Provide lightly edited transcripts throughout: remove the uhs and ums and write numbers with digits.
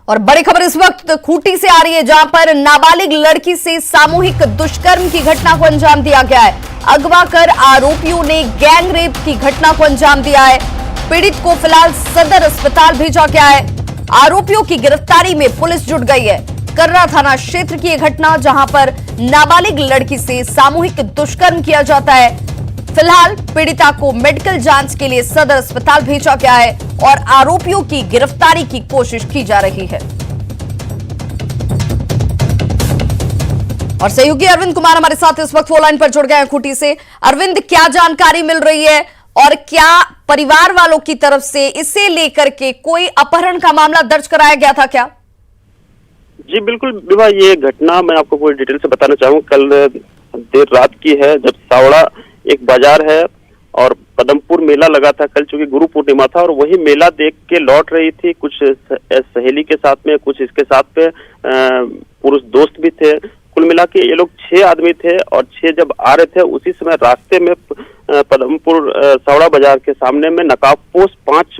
और बड़ी खबर इस वक्त खूंटी से आ रही है, जहां पर नाबालिग लड़की से सामूहिक दुष्कर्म की घटना को अंजाम दिया गया है। अगवा कर आरोपियों ने गैंग रेप की घटना को अंजाम दिया है। पीड़ित को फिलहाल सदर अस्पताल भेजा गया है। आरोपियों की गिरफ्तारी में पुलिस जुट गई है। कर्रा थाना क्षेत्र की यह घटना, जहां पर नाबालिग लड़की से सामूहिक दुष्कर्म किया जाता है। फिलहाल पीड़िता को मेडिकल जांच के लिए सदर अस्पताल भेजा गया है और आरोपियों की गिरफ्तारी की कोशिश की जा रही है। और सहयोगी अरविंद कुमार हमारे साथ इस वक्त फोन लाइन पर जुड़ गए हैं खूंटी से। अरविंद, क्या जानकारी मिल रही है और क्या परिवार वालों की तरफ से इसे लेकर के कोई अपहरण का मामला दर्ज कराया गया था क्या? जी बिल्कुल विभा, ये घटना मैं आपको पूरी डिटेल से बताना चाहूँ। कल देर रात की है, जब सावड़ा एक बाजार है और पदमपुर मेला लगा था कल, चूंकि गुरु पूर्णिमा था, और वही मेला देख के लौट रही थी कुछ सहेली के साथ में, कुछ इसके साथ में पुरुष दोस्त भी थे। कुल मिला के ये लोग 6 आदमी थे और 6 जब आ रहे थे, उसी समय रास्ते में पदमपुर सावड़ा बाजार के सामने में नकाबपोश 5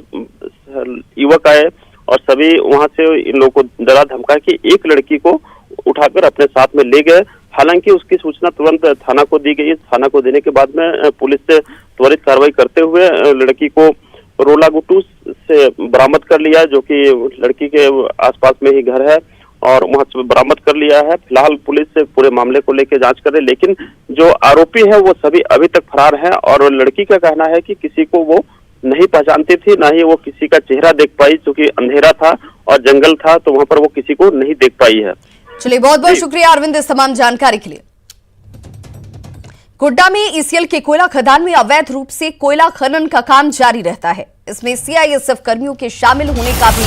युवक आए और सभी वहां से इन लोगों को डरा धमका कि एक लड़की को उठाकर अपने साथ में ले गए। हालांकि उसकी सूचना तुरंत थाना को दी गई। थाना को देने के बाद में पुलिस से त्वरित कार्रवाई करते हुए लड़की को रोलागुटू से बरामद कर लिया, जो कि लड़की के आसपास में ही घर है, और वहां से बरामद कर लिया है। फिलहाल पुलिस से पूरे मामले को लेकर जांच कर रही है, लेकिन जो आरोपी है वो सभी अभी तक फरार हैं। और लड़की का कहना है कि किसी को वो नहीं पहचानती थी, ना ही वो किसी का चेहरा देख पाई, क्योंकि अंधेरा था और जंगल था, तो वहां पर वो किसी को नहीं देख पाई है। चलिए, बहुत बहुत शुक्रिया अरविंद इस तमाम जानकारी के लिए। गोड्डा में ईसीएल के कोयला खदान में अवैध रूप से कोयला खनन का काम जारी रहता है। इसमें सीआईएसएफ कर्मियों के शामिल होने का भी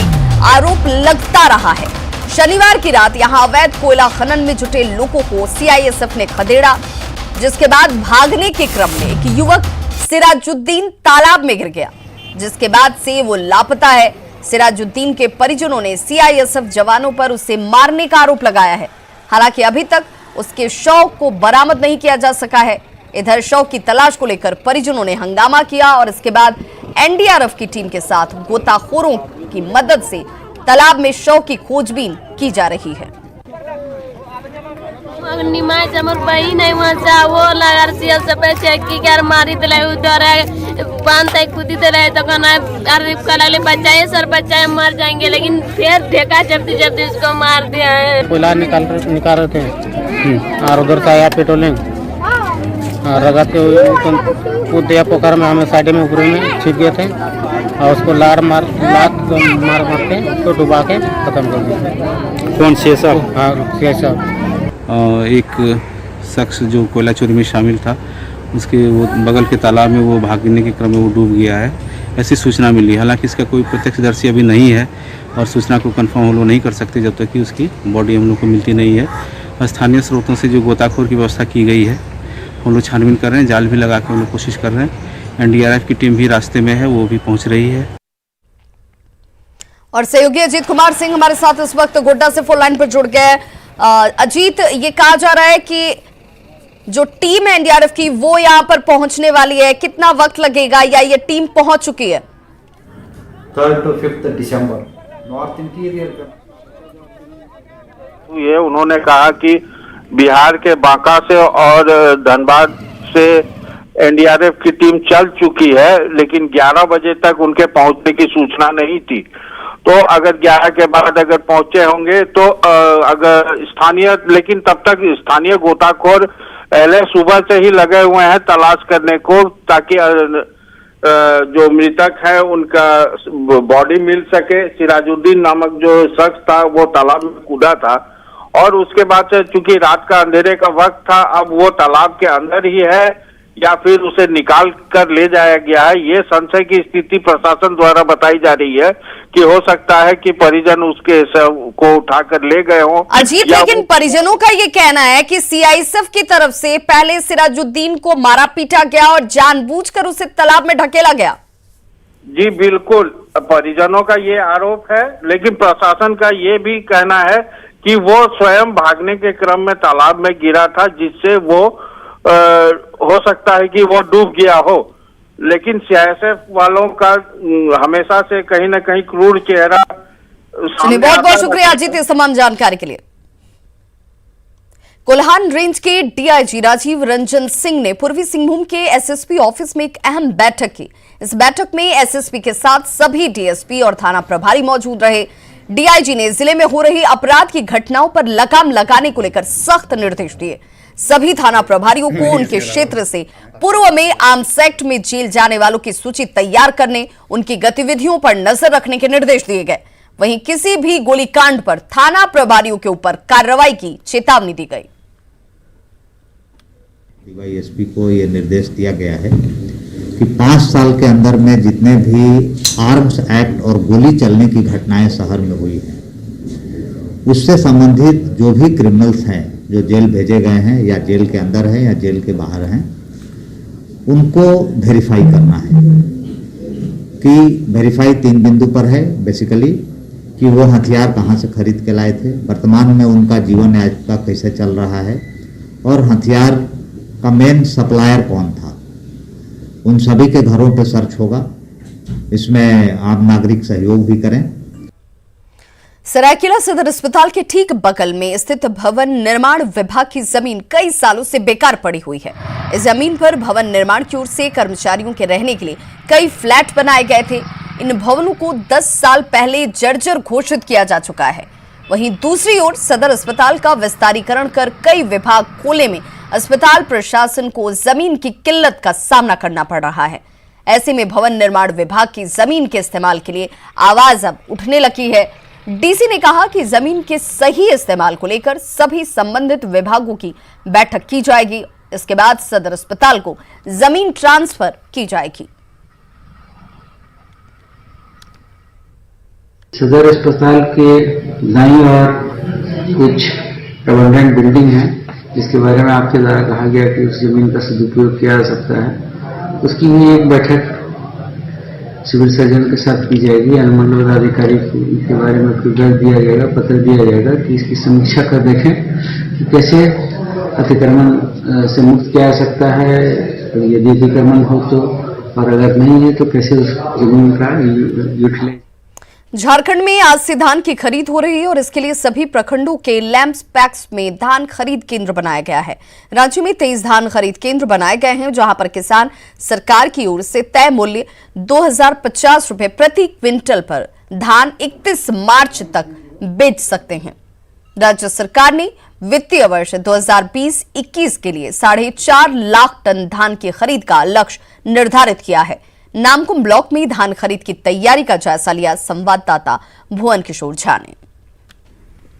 आरोप लगता रहा है। शनिवार की रात यहां अवैध कोयला खनन में जुटे लोगों को सीआईएसएफ ने खदेड़ा, जिसके बाद भागने के क्रम में एक युवक सिराजुद्दीन तालाब में गिर गया, जिसके बाद से वो लापता है। सिराजुद्दीन के परिजनों ने सीआईएसएफ जवानों पर उसे मारने का आरोप लगाया है। हालांकि अभी तक उसके शव को बरामद नहीं किया जा सका है। इधर शव की तलाश को लेकर परिजनों ने हंगामा किया और इसके बाद एनडीआरएफ की टीम के साथ गोताखोरों की मदद से तालाब में शव की खोजबीन की जा रही है। बचाए सर, बचाए, मर जाएंगे, लेकिन फिर ठेका चलते चलते इसको मार दिया है। कोयला निकाल रहे थे और उधर से आया पेट्रोलिंग रगत के कूद दिया पोखर में, हमें साइड में ऊपर में छिप गए थे और उसको लात मार के उसको डुबा के खत्म कर दिया। कौन शेषव? हाँ, शेषव। एक शख्स जो कोयला चोरी में शामिल था, उसके वो बगल के तालाब में वो भागने के क्रम में वो डूब गया है, ऐसी सूचना मिली। हालांकि इसका कोई प्रत्यक्षदर्शी अभी नहीं है और सूचना को कंफर्म हम लोग नहीं कर सकते जब तक कि उसकी बॉडी हम लोग को मिलती नहीं है। स्थानीय स्रोतों से जो गोताखोर की व्यवस्था की गई है, हम लोग छानबीन कर रहे हैं, जाल भी लगा के हम लोग कोशिश कर रहे हैं। एनडीआरएफ की टीम भी रास्ते में है, वो भी पहुँच रही है। और सहयोगी अजीत कुमार सिंह हमारे साथ इस वक्त गोड्डा से फोन लाइन पर जुड़ गए। अजीत, ये कहा जा रहा है कि जो टीम है एनडीआरएफ की वो यहां पर पहुंचने वाली है, कितना वक्त लगेगा या ये टीम पहुंच चुकी है? 3rd to 5th December north interior ये उन्होंने कहा कि बिहार के बांका से और धनबाद से एनडीआरएफ की टीम चल चुकी है, लेकिन 11 बजे तक उनके पहुंचने की सूचना नहीं थी। तो अगर 11 के बाद अगर पहुंचे होंगे तो अगर स्थानीय, लेकिन तब तक स्थानीय गोताखोर पहले सुबह से ही लगे हुए हैं तलाश करने को, ताकि जो मृतक है उनका बॉडी मिल सके। सिराजुद्दीन नामक जो शख्स था वो तालाब में कूदा था और उसके बाद से चूंकि रात का अंधेरे का वक्त था, अब वो तालाब के अंदर ही है या फिर उसे निकाल कर ले जाया गया है। ये संशय की स्थिति प्रशासन द्वारा बताई जा रही है कि हो सकता है कि परिजन उसके शव को उठाकर ले गए हों। अजीत, लेकिन परिजनों का ये कहना है कि सीआईएसएफ की तरफ से पहले सिराजुद्दीन को मारा पीटा गया और जानबूझकर उसे तालाब में ढकेला गया। जी बिल्कुल, परिजनों का ये आरोप है, लेकिन प्रशासन का ये भी कहना है कि वो स्वयं भागने के क्रम में तालाब में गिरा था, जिससे वो हो सकता है कि वो डूब गया हो। लेकिन सीआईएसएफ वालों का हमेशा से कहीं न कहीं क्रूर चेहरा चलिए, बहुत बहुत शुक्रिया अजीत इस तमाम जानकारी के लिए। कोल्हान रेंज के डीआईजी राजीव रंजन सिंह ने पूर्वी सिंहभूम के एसएसपी ऑफिस में एक अहम बैठक की। इस बैठक में एसएसपी के साथ सभी डीएसपी और थाना प्रभारी मौजूद रहे। डीआईजी ने जिले में हो रही अपराध की घटनाओं पर लगाम लगाने को लेकर सख्त निर्देश दिए। सभी थाना प्रभारियों को उनके क्षेत्र से पूर्व में आर्म्स एक्ट में जेल जाने वालों की सूची तैयार करने, उनकी गतिविधियों पर नजर रखने के निर्देश दिए गए। वहीं किसी भी गोलीकांड पर थाना प्रभारियों के ऊपर कार्रवाई की चेतावनी दी गई। डीवाईएसपी को यह निर्देश दिया गया है कि 5 साल के अंदर में जितने भी आर्म्स एक्ट और गोली चलने की घटनाएं शहर में हुई हैं, उससे संबंधित जो भी क्रिमिनल्स हैं जो जेल भेजे गए हैं या जेल के अंदर हैं या जेल के बाहर हैं, उनको वेरीफाई करना है। कि वेरीफाई 3 बिंदु पर है बेसिकली, कि वो हथियार कहाँ से खरीद के लाए थे, वर्तमान में उनका जीवन याचिका कैसे चल रहा है, और हथियार का मेन सप्लायर कौन था। उन सभी के घरों पर सर्च होगा। इसमें आम नागरिक सहयोग भी करें। सरायकेला सदर अस्पताल के ठीक बगल में स्थित भवन निर्माण विभाग की जमीन कई सालों से बेकार पड़ी हुई है। इस जमीन पर भवन निर्माण की ओर से कर्मचारियों के रहने के लिए कई फ्लैट बनाए गए थे। इन भवनों को 10 साल पहले जर्जर घोषित किया जा चुका है। वहीं दूसरी ओर सदर अस्पताल का विस्तारीकरण कर कई विभाग खोलने में अस्पताल प्रशासन को जमीन की किल्लत का सामना करना पड़ रहा है। ऐसे में भवन निर्माण विभाग की जमीन के इस्तेमाल के लिए आवाज अब उठने लगी है। डीसी ने कहा कि जमीन के सही इस्तेमाल को लेकर सभी संबंधित विभागों की बैठक की जाएगी। इसके बाद सदर अस्पताल को जमीन ट्रांसफर की जाएगी। सदर अस्पताल के दाईं ओर कुछ प्रबंधन बिल्डिंग है, जिसके बारे में आपके द्वारा कहा गया कि उस जमीन का सदुपयोग किया जा सकता है। उसकी भी एक बैठक सिविल सर्जन के साथ की जाएगी। अनुमंडल पदाधिकारी के बारे में फीडबैक दिया जाएगा, पत्र दिया जाएगा कि इसकी समीक्षा कर देखें कि कैसे अतिक्रमण से मुक्त किया जा सकता है, यदि अतिक्रमण हो तो, और अगर नहीं है तो कैसे उस जमीन का यूटिलाइज। झारखंड में आज से धान की खरीद हो रही है और इसके लिए सभी प्रखंडों के लैंप्स पैक्स में धान खरीद केंद्र बनाया गया है। राज्य में 23 धान खरीद केंद्र बनाए गए हैं, जहां पर किसान सरकार की ओर से तय मूल्य 2050 रुपए प्रति क्विंटल पर धान 31 मार्च तक बेच सकते हैं। राज्य सरकार ने वित्तीय वर्ष 2020-21 के लिए 4.5 लाख टन धान की खरीद का लक्ष्य निर्धारित किया है। नामकुम ब्लॉक में धान खरीद की तैयारी का जायजा लिया संवाददाता भुवन किशोर झा ने।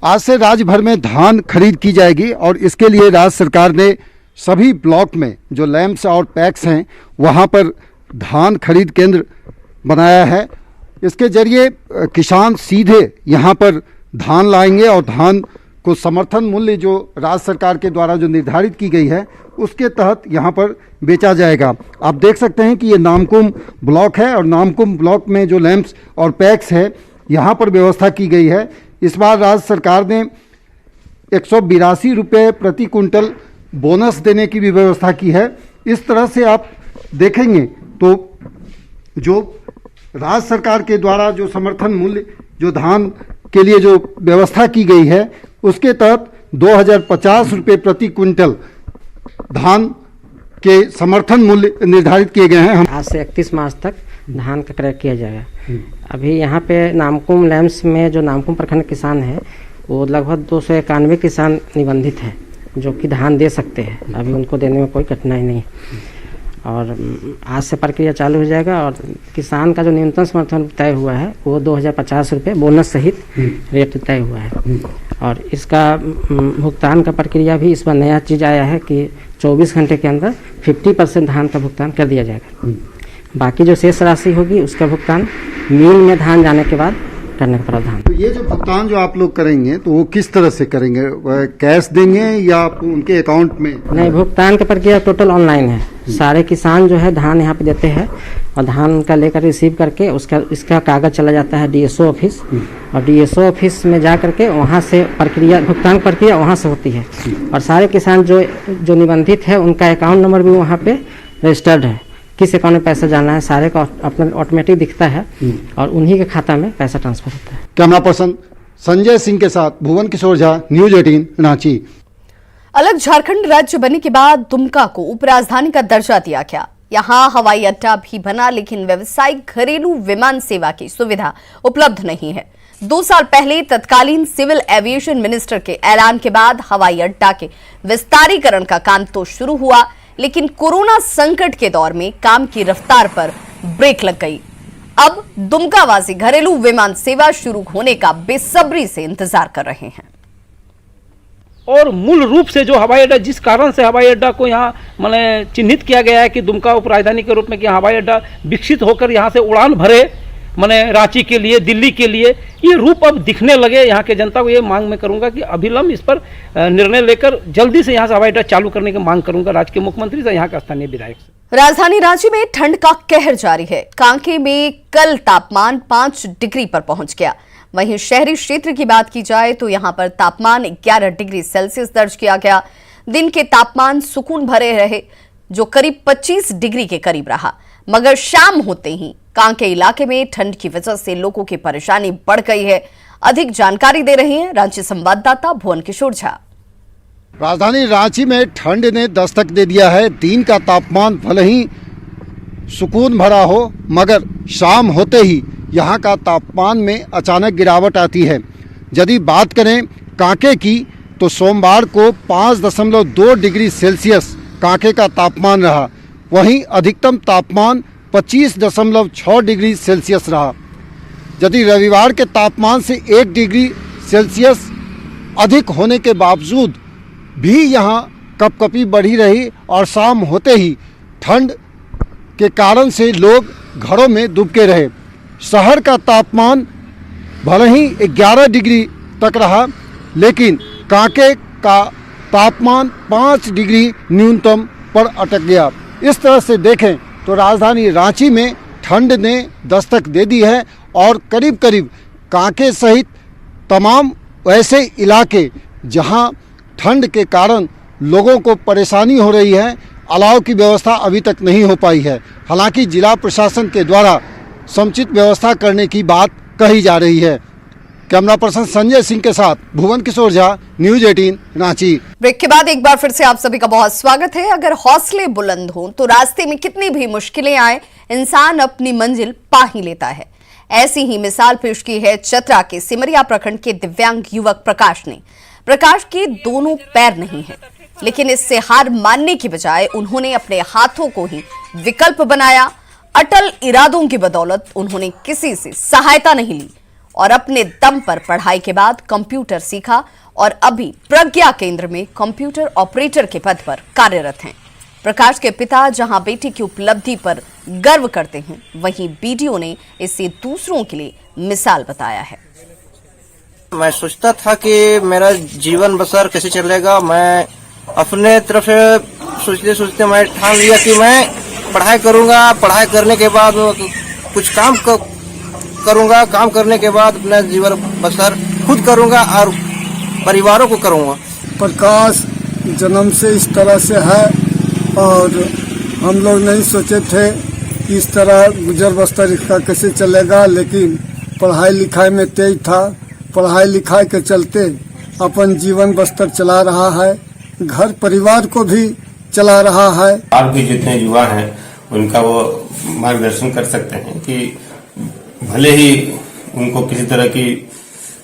आज से राज्य भर में धान खरीद की जाएगी और इसके लिए राज्य सरकार ने सभी ब्लॉक में जो लैंप्स और पैक्स हैं वहां पर धान खरीद केंद्र बनाया है। इसके जरिए किसान सीधे यहां पर धान लाएंगे और धान को समर्थन मूल्य जो राज्य सरकार के द्वारा जो निर्धारित की गई है उसके तहत यहाँ पर बेचा जाएगा। आप देख सकते हैं कि ये नामकुम ब्लॉक है और नामकुम ब्लॉक में जो लैंप्स और पैक्स है यहाँ पर व्यवस्था की गई है। इस बार राज्य सरकार ने 182 रुपये प्रति कुंटल बोनस देने की भी व्यवस्था की है। इस तरह से आप देखेंगे तो जो राज्य सरकार के द्वारा जो समर्थन मूल्य जो धान के लिए जो व्यवस्था की गई है उसके तहत 2050 रुपये प्रति क्विंटल धान के समर्थन मूल्य निर्धारित किए गए हैं। आज से 31 मार्च तक धान का क्रय किया जाएगा। अभी यहाँ पे नामकुम लैंप्स में जो नामकुम प्रखंड किसान है वो लगभग 291 किसान निबंधित हैं जो कि धान दे सकते हैं। अभी उनको देने में कोई कठिनाई नहीं और आज से प्रक्रिया चालू हो जाएगा। और किसान का जो न्यूनतम समर्थन तय हुआ है वो 2050 रुपये बोनस सहित रेट तय हुआ है। और इसका भुगतान का प्रक्रिया भी इस बार नया चीज़ आया है कि 24 घंटे के अंदर 50% धान का भुगतान कर दिया जाएगा। बाकी जो शेष राशि होगी उसका भुगतान मिल में धान जाने के बाद करने का प्रावधान। तो ये जो भुगतान जो आप लोग करेंगे तो वो किस तरह से करेंगे, कैश देंगे या उनके अकाउंट में? नहीं, भुगतान का प्रक्रिया टोटल ऑनलाइन है। सारे किसान जो है धान यहाँ पे देते हैं और धान का लेकर रिसीव करके इसका कागज चला जाता है डीएसओ ऑफिस और डीएसओ ऑफिस में जा करके वहाँ से प्रक्रिया भुगतान प्रक्रिया वहाँ से होती है। और सारे किसान जो निबंधित है उनका अकाउंट नंबर भी वहाँ पे रजिस्टर्ड है किस अकाउंट में पैसा जाना है, सारे का अपना ऑटोमेटिक दिखता है और उन्हीं के खाता में पैसा ट्रांसफर होता है। कैमरा पर्सन संजय सिंह के साथ भुवन किशोर झा, न्यूज 18 रांची। अलग झारखंड राज्य बनने के बाद दुमका को उपराजधानी का दर्जा दिया गया। यहाँ हवाई अड्डा भी बना, लेकिन व्यावसायिक घरेलू विमान सेवा की सुविधा उपलब्ध नहीं है। 2 साल पहले तत्कालीन सिविल एविएशन मिनिस्टर के ऐलान के बाद हवाई अड्डा के विस्तारीकरण का काम तो शुरू हुआ, लेकिन कोरोना संकट के दौर में काम की रफ्तार पर ब्रेक लग गई। अब दुमका वासी घरेलू विमान सेवा शुरू होने का बेसब्री से इंतजार कर रहे हैं। और मूल रूप से जो हवाई अड्डा, जिस कारण से हवाई अड्डा को यहाँ माने चिन्हित किया गया है कि दुमका उपराजधानी के रूप में कि हवाई अड्डा विकसित होकर यहाँ से उड़ान भरे माने रांची के लिए, दिल्ली के लिए, ये रूप अब दिखने लगे। यहाँ के जनता को ये मांग मैं करूंगा कि अभिलंब इस पर निर्णय लेकर जल्दी से यहाँ से हवाई अड्डा चालू करने की मांग करूंगा राज्य के मुख्यमंत्री से, यहाँ के स्थानीय विधायक से। राजधानी रांची में ठंड का कहर जारी है। कांके में कल तापमान 5 डिग्री पर पहुंच गया। वहीं शहरी क्षेत्र की बात की जाए तो यहां पर तापमान 11 डिग्री सेल्सियस दर्ज किया गया। दिन के तापमान सुकून भरे रहे, जो करीब 25 डिग्री के करीब रहा, मगर शाम होते ही कांके इलाके में ठंड की वजह से लोगों की परेशानी बढ़ गई है। अधिक जानकारी दे रहे हैं रांची संवाददाता भुवन किशोर झा। राजधानी रांची में ठंड ने दस्तक दे दिया है। दिन का तापमान भले ही सुकून भरा हो, मगर शाम होते ही यहाँ का तापमान में अचानक गिरावट आती है। यदि बात करें कांके की तो सोमवार को 5.2 डिग्री सेल्सियस कांके का तापमान रहा। वहीं अधिकतम तापमान 25.6 डिग्री सेल्सियस रहा। यदि रविवार के तापमान से 1 डिग्री सेल्सियस अधिक होने के बावजूद भी यहाँ कपकपी बढ़ी रही और शाम होते ही ठंड के कारण से लोग घरों में दुबके रहे। शहर का तापमान भले ही 11 डिग्री तक रहा, लेकिन कांके का तापमान 5 डिग्री न्यूनतम पर अटक गया। इस तरह से देखें तो राजधानी रांची में ठंड ने दस्तक दे दी है और करीब करीब कांके सहित तमाम ऐसे इलाके जहां ठंड के कारण लोगों को परेशानी हो रही है, अलाव की व्यवस्था अभी तक नहीं हो पाई है। हालांकि जिला प्रशासन के द्वारा समुचित व्यवस्था करने की बात कही जा रही है। कैमरा पर्सन संजय सिंह के साथ भुवन किशोर झा, न्यूज 18 रांची। ब्रेक के बाद एक बार फिर से आप सभी का बहुत स्वागत है। अगर हौसले बुलंद हों तो रास्ते में कितनी भी मुश्किलें आए, इंसान अपनी मंजिल पा ही लेता है। ऐसी ही मिसाल पेश की है चतरा के सिमरिया प्रखंड के दिव्यांग युवक प्रकाश ने। प्रकाश के दोनों पैर नहीं है, लेकिन इससे हार मानने की बजाय उन्होंने अपने हाथों को ही विकल्प बनाया। अटल इरादों की बदौलत उन्होंने किसी से सहायता नहीं ली और अपने दम पर पढ़ाई के बाद कंप्यूटर सीखा और अभी प्रज्ञा केंद्र में कंप्यूटर ऑपरेटर के पद पर कार्यरत हैं। प्रकाश के पिता जहां बेटी की उपलब्धि पर गर्व करते हैं, वहीं बीडीओ ने इसे दूसरों के लिए मिसाल बताया है। मैं सोचता था कि मेरा जीवन बसर कैसे चलेगा। मैं अपने तरफ से सोचते सोचते मैं ठान लिया कि मैं पढ़ाई करूंगा। पढ़ाई करने के बाद कुछ काम करूंगा। काम करने के बाद अपना जीवन बसर खुद करूंगा और परिवारों को करूंगा। प्रकाश जन्म से इस तरह से है और हम लोग नहीं सोचे थे कि इस तरह गुजर बसर इसका कैसे चलेगा, लेकिन पढ़ाई लिखाई में तेज था। पढ़ाई लिखाई के चलते अपन जीवन बस्तर चला रहा है, घर परिवार को भी चला रहा है। और भी जितने युवा हैं उनका वो मार्गदर्शन कर सकते हैं कि भले ही उनको किसी तरह की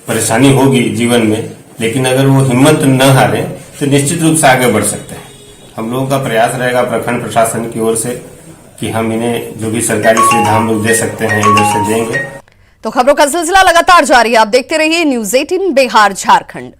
परेशानी होगी जीवन में, लेकिन अगर वो हिम्मत न हारे तो निश्चित रूप से आगे बढ़ सकते हैं। हम लोगों का प्रयास रहेगा प्रखंड प्रशासन की ओर से कि हम इन्हें जो भी सरकारी सुविधा हम लोग दे सकते हैं इधर से देंगे। तो खबरों का सिलसिला लगातार जारी है। आप देखते रहिए न्यूज 18 बिहार झारखंड।